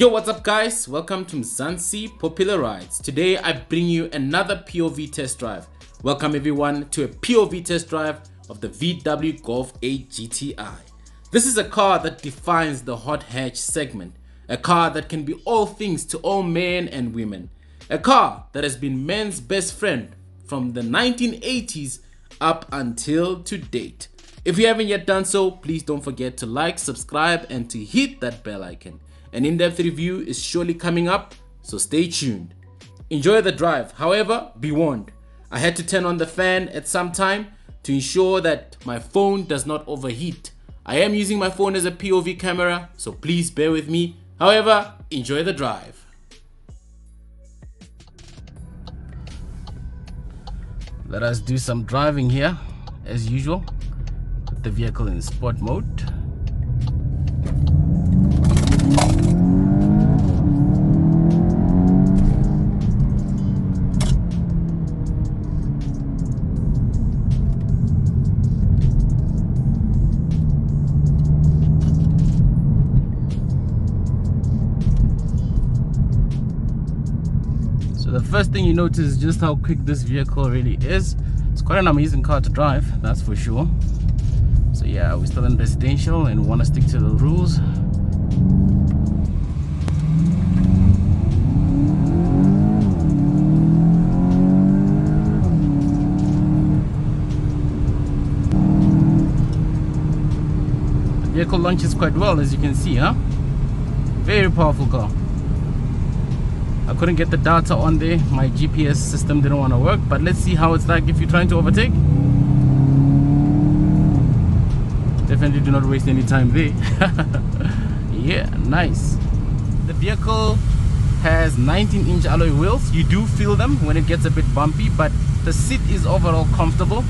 Yo, what's up guys? Welcome to Mzansi Popular Rides. Today I bring you another POV test drive. Welcome everyone to a POV test drive of the VW Golf 8 GTI. This is a car that defines the hot hatch segment. A car that can be all things to all men and women. A car that has been men's best friend from the 1980s up until to date. If you haven't yet done so, please don't forget to like, subscribe and to hit that bell icon. An in-depth review is surely coming up, so stay tuned. Enjoy the drive. However, be warned, I had to turn on the fan at some time to ensure that my phone does not overheat. I am using my phone as a POV camera, so please bear with me. However, enjoy the drive. Let us do some driving here, as usual. Put the vehicle in sport mode. The first thing you notice is just how quick this vehicle really is. It's quite an amazing car to drive, that's for sure. So yeah, we're still in residential and we want to stick to the rules. The vehicle launches quite well, as you can see, huh? Very powerful car. I couldn't get the data on there, my GPS system didn't want to work, but let's see how it's like if you're trying to overtake. Definitely do not waste any time there. Yeah, nice. The vehicle has 19-inch alloy wheels. You do feel them when it gets a bit bumpy, but the seat is overall comfortable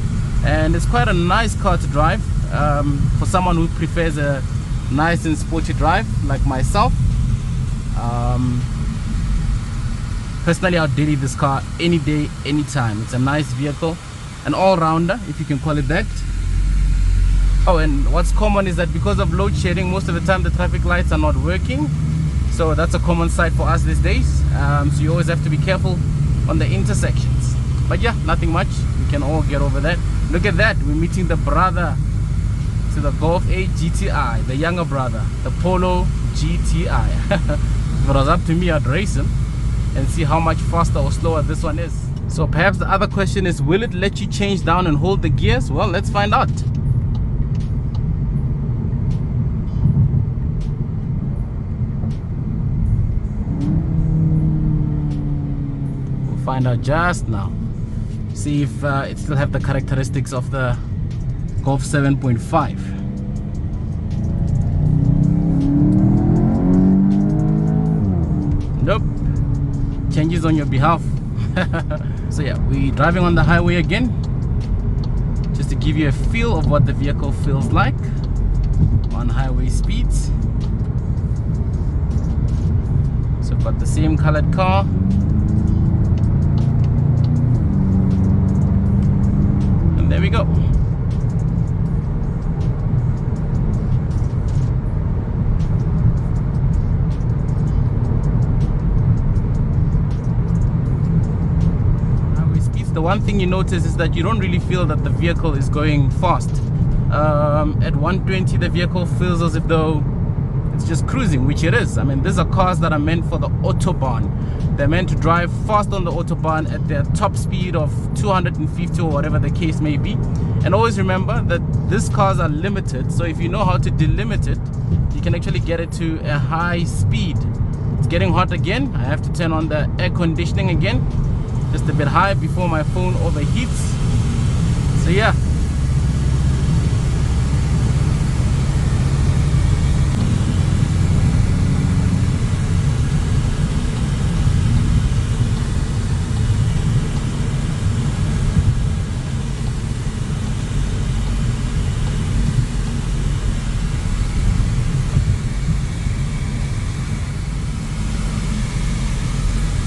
and it's quite a nice car to drive for someone who prefers a nice and sporty drive like myself. Personally, I'll daily this car any day, anytime. It's a nice vehicle, an all-rounder, if you can call it that. Oh, and what's common is that because of load shedding, most of the time the traffic lights are not working. So that's a common sight for us these days. So you always have to be careful on the intersections. But yeah, nothing much. We can all get over that. Look at that. We're meeting the brother to the Golf 8 GTI, the younger brother, the Polo GTI. If it was up to me, I'd race him and see how much faster or slower this one is. So perhaps the other question is, will it let you change down and hold the gears? Well, let's find out. We'll find out just now. See if it still have the characteristics of the Golf 7.5. Nope. Changes on your behalf. So yeah, we're driving on the highway again, just to give you a feel of what the vehicle feels like on highway speeds. So we've got the same colored car, and there we go. The one thing you notice is that you don't really feel that the vehicle is going fast. At 120 the vehicle feels as if though it's just cruising, which it is. I mean, these are cars that are meant for the Autobahn. They're meant to drive fast on the Autobahn at their top speed of 250 or whatever the case may be. And always remember that these cars are limited, so if you know how to delimit it, you can actually get it to a high speed. It's getting hot again. I have to turn on the air conditioning again, just a bit high before my phone overheats. So yeah,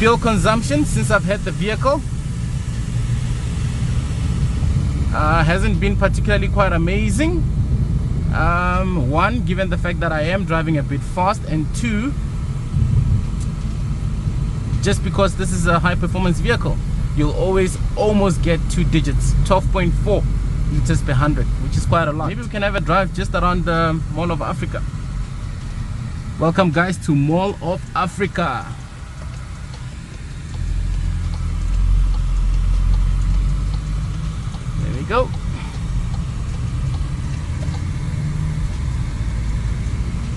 fuel consumption since I've had the vehicle hasn't been particularly quite amazing. One, given the fact that I am driving a bit fast, and two, just because this is a high performance vehicle, you'll always almost get 2 digits, 12.4 liters per 100, which is quite a lot. Maybe we can have a drive just around the Mall of Africa. Welcome guys to Mall of Africa. There we go.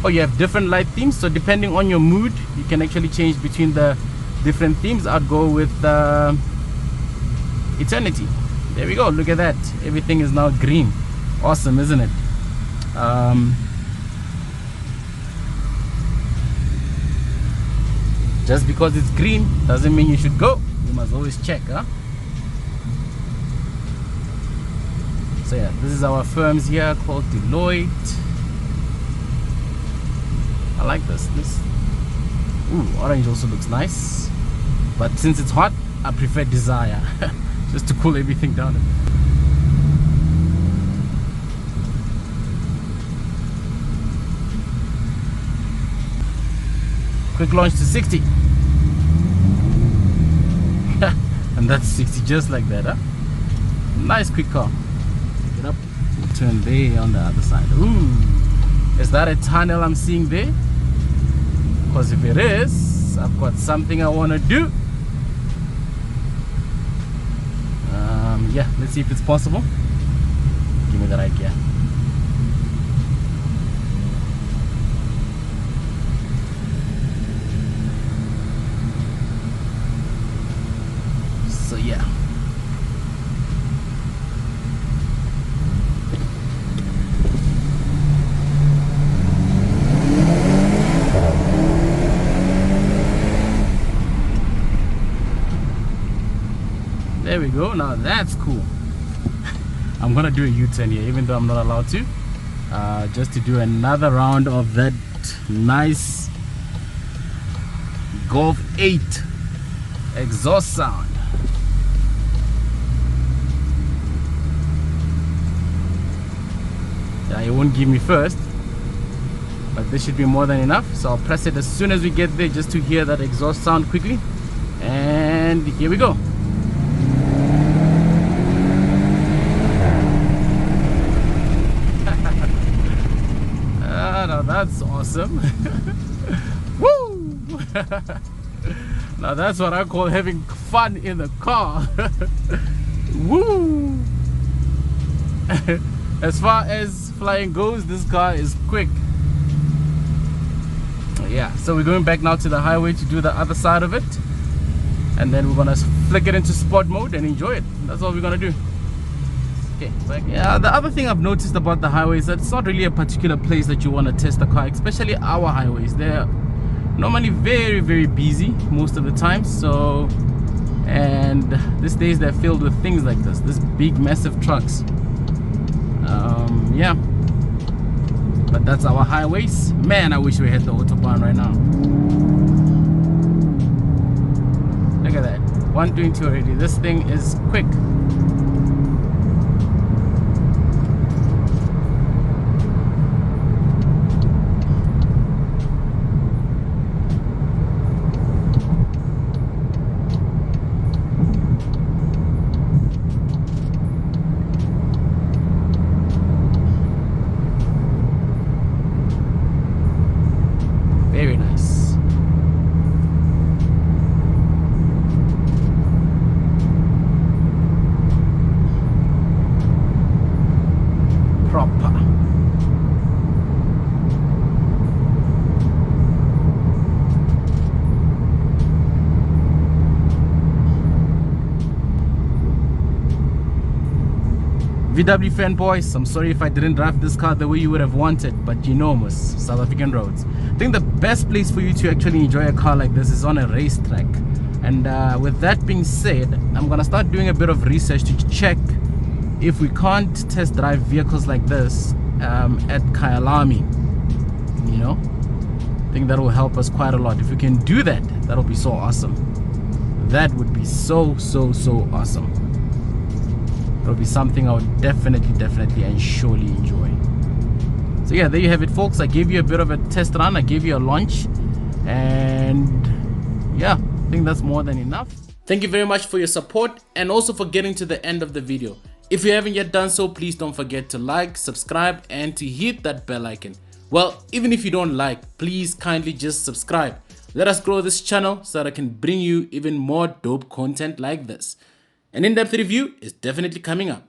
Oh, you have different light themes, so depending on your mood you can actually change between the different themes. I'd go with eternity. There we go, look at that, everything is now green. Awesome, isn't it? Just because it's green doesn't mean you should go. You must always check, huh? So yeah, this is our firms here called Deloitte. I like this. Ooh, orange also looks nice. But since it's hot, I prefer Desire. Just to cool everything down a bit. Quick launch to 60. And that's 60 just like that, huh? Nice quick car. Get up, we'll turn there on the other side. Ooh, is that a tunnel I'm seeing there? Because if it is, I've got something I want to do. Yeah, let's see if it's possible. Give me the right gear. So yeah, there we go. Now that's cool. I'm gonna do a U-turn here, even though I'm not allowed to, just to do another round of that nice Golf 8 exhaust sound. Yeah, it won't give me first, but this should be more than enough. So I'll press it as soon as we get there, just to hear that exhaust sound quickly. And here we go. Now that's awesome. Woo! Now that's what I call having fun in the car. Woo! As far as flying goes, this car is quick. Yeah, so we're going back now to the highway to do the other side of it, and then we're gonna flick it into sport mode and enjoy it. That's all we're gonna do. Okay, back. Yeah, the other thing I've noticed about the highways is that it's not really a particular place that you want to test the car, especially our highways. They're normally very, very busy most of the time. So, and these days they're filled with things like this big massive trucks. Yeah, but that's our highways. Man, I wish we had the autobahn right now. Look at that, 120 already. This thing is quick. Very nice. Proper. VW fanboys, I'm sorry if I didn't drive this car the way you would have wanted, but you know, most South African roads. I think the best place for you to actually enjoy a car like this is on a racetrack. And with that being said, I'm gonna start doing a bit of research to check if we can't test drive vehicles like this at Kyalami. You know, I think that will help us quite a lot. If we can do that, that'll be so awesome. That would be so awesome. It'll be something I would definitely and surely enjoy. So yeah, there you have it, folks. I gave you a bit of a test run, I gave you a launch, and yeah, I think that's more than enough. Thank you very much for your support and also for getting to the end of the video. If you haven't yet done so, please don't forget to like, subscribe, and to hit that bell icon. Well, even if you don't like, please kindly just subscribe. Let us grow this channel so that I can bring you even more dope content like this. An in-depth review is definitely coming up.